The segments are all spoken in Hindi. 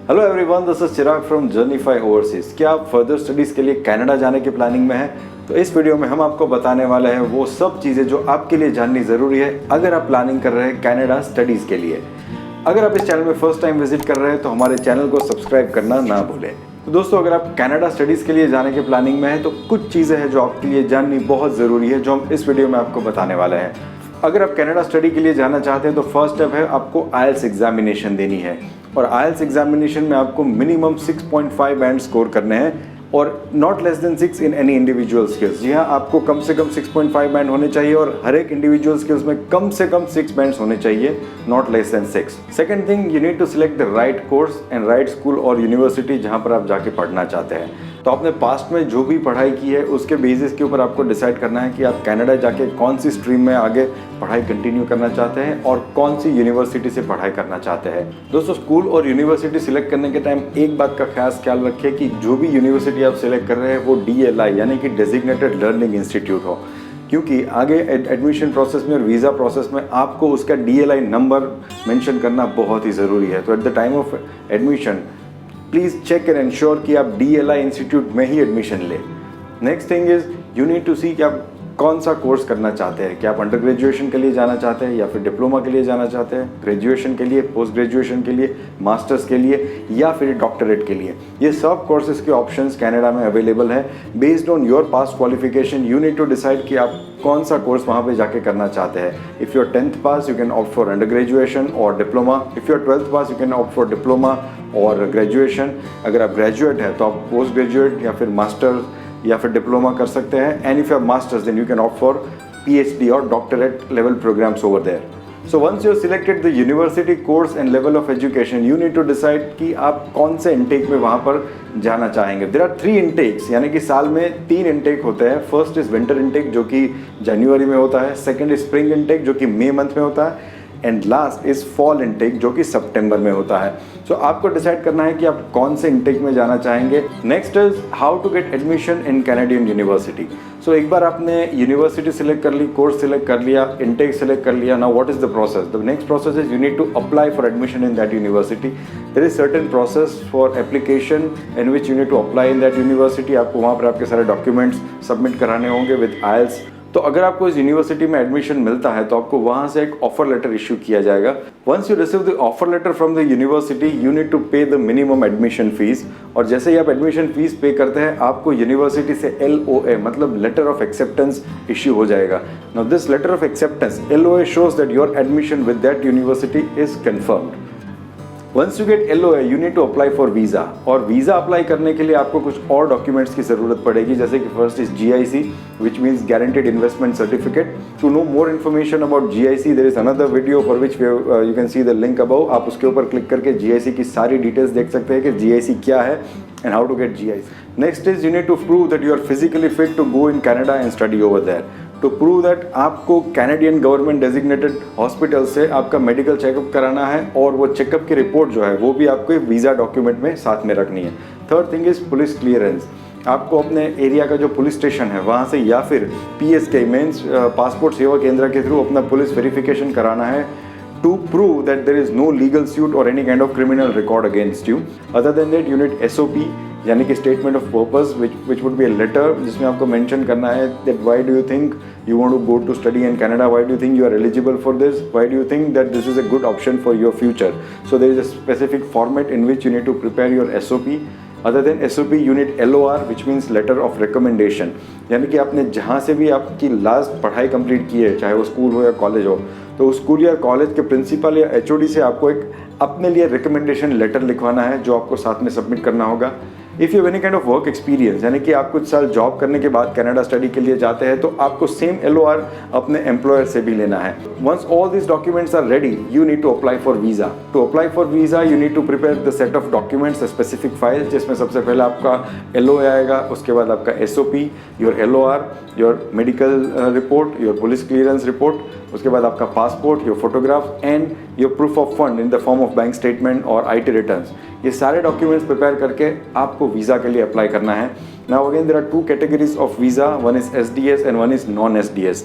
Hello everyone, this is Chirag from Journeyfy overseas. क्या आप फर्दर स्टडीज़ के लिए कनाडा जाने की प्लानिंग में हैं? तो इस वीडियो में हम आपको बताने वाले हैं वो सब चीज़ें जो आपके लिए जाननी ज़रूरी है अगर आप प्लानिंग कर रहे हैं कनाडा स्टडीज़ के लिए। अगर आप इस चैनल में फर्स्ट टाइम विजिट कर रहे हैं तो हमारे चैनल को सब्सक्राइब करना ना भूलें। तो दोस्तों, अगर आप कनाडा स्टडीज़ के लिए जाने के प्लानिंग में हैं तो कुछ चीज़ें हैं जो आपके लिए जाननी बहुत ज़रूरी है, जो हम इस वीडियो में आपको बताने वाले हैं। अगर आप कनाडा स्टडी के लिए जाना चाहते हैं तो फर्स्ट स्टेप है आपको IELTS एग्जामिनेशन देनी है, और IELTS एग्जामिनेशन में आपको मिनिमम 6.5 बैंड स्कोर करने हैं और not less than 6 in any individual skills. जी हाँ, आपको कम से कम 6.5 बैंड होने चाहिए और हर एक इंडिविजुअल स्किल्स में कम से कम 6 बैंड्स होने चाहिए, not less than 6। Second thing, you need to select the right course and right school और यूनिवर्सिटी जहाँ पर आप जाके पढ़ना चाहते हैं। तो आपने पास्ट में जो भी पढ़ाई की है उसके बेसिस के ऊपर आपको डिसाइड करना है कि आप कनाडा जाके कौन सी स्ट्रीम में आगे पढ़ाई कंटिन्यू करना चाहते हैं और कौन सी यूनिवर्सिटी से पढ़ाई करना चाहते हैं। दोस्तों, स्कूल और यूनिवर्सिटी सिलेक्ट करने के टाइम एक बात का खास ख्याल रखिए कि जो भी यूनिवर्सिटी आप सिलेक्ट कर रहे हैं वो DLI यानी कि डेजिग्नेटेड लर्निंग इंस्टीट्यूट हो, क्योंकि आगे एडमिशन प्रोसेस में और वीज़ा प्रोसेस में आपको उसका DLI नंबर मेंशन करना बहुत ही ज़रूरी है। तो at the time of admission please check and ensure कि आप DLI इंस्टीट्यूट में ही एडमिशन लें। Next thing is you need to see कि आप कौन सा कोर्स करना चाहते हैं। क्या आप अंडर ग्रेजुएशन के लिए जाना चाहते हैं या फिर डिप्लोमा के लिए जाना चाहते हैं, ग्रेजुएशन के लिए, पोस्ट ग्रेजुएशन के लिए, मास्टर्स के लिए या फिर डॉक्टरेट के लिए। ये सब कोर्सेज के ऑप्शंस कनाडा में अवेलेबल है। Based on your past qualification you need to decide कि आप कौन सा कोर्स वहाँ पे जाके करना चाहते हैं। If you are 10th pass you can opt for undergraduation और diploma. If you are 12th pass you can opt for diploma और ग्रेजुएशन। अगर आप ग्रेजुएट हैं तो आप पोस्ट ग्रेजुएट या फिर मास्टर्स या फिर डिप्लोमा कर सकते हैं। And if you are masters then you can opt for PhD और doctorate level programs over there. So once you selected the university course and level of education, you need to decide कि आप कौन से इंटेक में वहाँ पर जाना चाहेंगे। There are 3 intakes, यानी कि साल में 3 इंटेक होते हैं। फर्स्ट इज विंटर इंटेक जो कि जनवरी में होता है, सेकंड इज स्प्रिंग इंटेक जो कि मई मंथ में होता है, and last is fall intake जो कि सितंबर में होता है। सो आपको डिसाइड करना है कि आप कौन से इंटेक में जाना चाहेंगे। Next is how to get admission in Canadian university. So एक बार आपने यूनिवर्सिटी सिलेक्ट कर ली, कोर्स सिलेक्ट कर लिया, इंटेक सिलेक्ट कर लिया, now what is the process? The next process is you need to apply for admission in that university. There is certain process for application in which you need to apply in that university. आपको वहाँ पर आपके सारे डॉक्यूमेंट्स सबमिट कराने होंगे विद IELTS। तो अगर आपको इस यूनिवर्सिटी में एडमिशन मिलता है तो आपको वहाँ से एक ऑफर लेटर इशू किया जाएगा। Once you receive the offer letter from the university you need to pay the minimum admission fees, और जैसे ही आप एडमिशन फीस पे करते हैं आपको यूनिवर्सिटी से LOA मतलब लेटर ऑफ एक्सेप्टेंस इशू हो जाएगा। Now this letter of acceptance LOA shows that your admission with that university is confirmed. Once you get LOA you need to apply for visa, और वीज़ा अप्लाई करने के लिए आपको कुछ और डॉक्यूमेंट्स की ज़रूरत पड़ेगी, जैसे कि first is GIC which means guaranteed investment certificate. To know more information about GIC there is another video for which you can see the link above. आप उसके ऊपर क्लिक करके GIC की सारी डिटेल्स देख सकते हैं कि GIC क्या है and how to get GIC। Next is you need to prove that you are physically fit to go in Canada and study over there. To prove that आपको कैनेडियन गवर्नमेंट डेजिग्नेटेड हॉस्पिटल से आपका मेडिकल चेकअप कराना है, और वो चेकअप की रिपोर्ट जो है वो भी आपको वीज़ा डॉक्यूमेंट में साथ में रखनी है। Third thing is police clearance. आपको अपने एरिया का जो पुलिस स्टेशन है वहाँ से या फिर PSK मीन्स पासपोर्ट सेवा केंद्र के थ्रू अपना पुलिस वेरिफिकेशन कराना है to prove that there is no legal suit or any kind of criminal record against you. Other than that you need SOP यानी कि statement of purpose which would be a letter जिसमें आपको मेंशन करना है that why do you think you want to go to study in Canada, why do you think you are eligible for this, why do you think that this is a good option for your future. So there is a specific format in which you need to prepare your SOP. Other than SOP you need LOR which means letter of recommendation, यानी कि आपने जहाँ से भी आपकी लास्ट पढ़ाई कंप्लीट की है, चाहे वो स्कूल हो या कॉलेज हो, तो उस स्कूल या कॉलेज के प्रिंसिपल या HOD से आपको एक अपने लिए रिकमेंडेशन लेटर लिखवाना है जो आपको साथ में सबमिट करना होगा। If you any kind of work experience यानी कि आप कुछ साल जॉब करने के बाद कनाडा स्टडी के लिए जाते हैं तो आपको सेम LOR अपने एम्प्लॉयर से भी लेना है। Once all this documents are ready you need to apply for visa. To apply for visa you need to prepare the set of documents, specific files, जिसमें सबसे पहले आपका LOA आएगा, उसके बाद आपका SOP, your LOR, your medical report, your police clearance report, उसके बाद आपका passport, your photograph and your proof of fund in the form of bank statement और IT रिटर्न्स। ये सारे डॉक्यूमेंट्स प्रिपेयर करके आपको वीज़ा के लिए अप्लाई करना है। Now again there are 2 categories of visa, one is SDS and one is non SDS।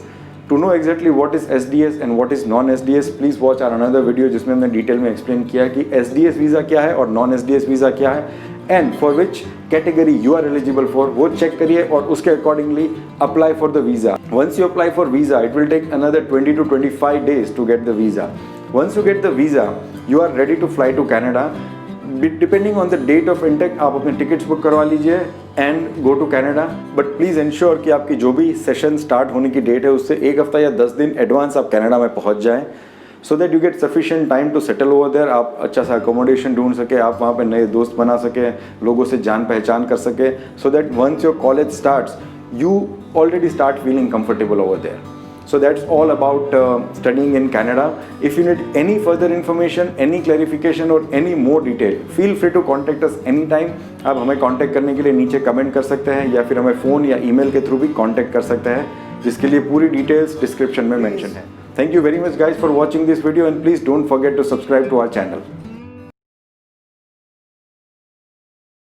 To know exactly what is SDS and what is non SDS, please watch our another video जिसमें हमने डिटेल में एक्सप्लेन किया है कि SDS वीज़ा क्या है और नॉन SDS वीज़ा क्या है and for which category you are eligible for, वो चेक करिए और उसके accordingly apply for the visa. Once you apply for visa it will take another 20 to 25 days to get the visa. Once you get the visa, you are ready to fly to Canada. Depending on the date of intake, आप अपने टिकट्स बुक करवा लीजिए and go to Canada. But please ensure कि आपकी जो भी सेशन स्टार्ट होने की डेट है उससे 1 हफ्ता या 10 दिन एडवांस आप कनाडा में पहुंच जाएं, so that you get sufficient time to settle over there. आप अच्छा सा अकोमोडेशन ढूंढ सके, आप वहाँ पे नए दोस्त बना सके, लोगों से जान पहचान कर सके, so that once your college starts you already start feeling comfortable over there. So that's all about studying in Canada. If you need any further information, any clarification or any more detail, feel free to contact us anytime. आप हमें contact करने के लिए नीचे comment कर सकते हैं या फिर हमें फ़ोन या email के थ्रू भी contact कर सकते हैं, जिसके लिए पूरी details description में mention है. Thank you very much guys for watching this video and please don't forget to subscribe to our channel.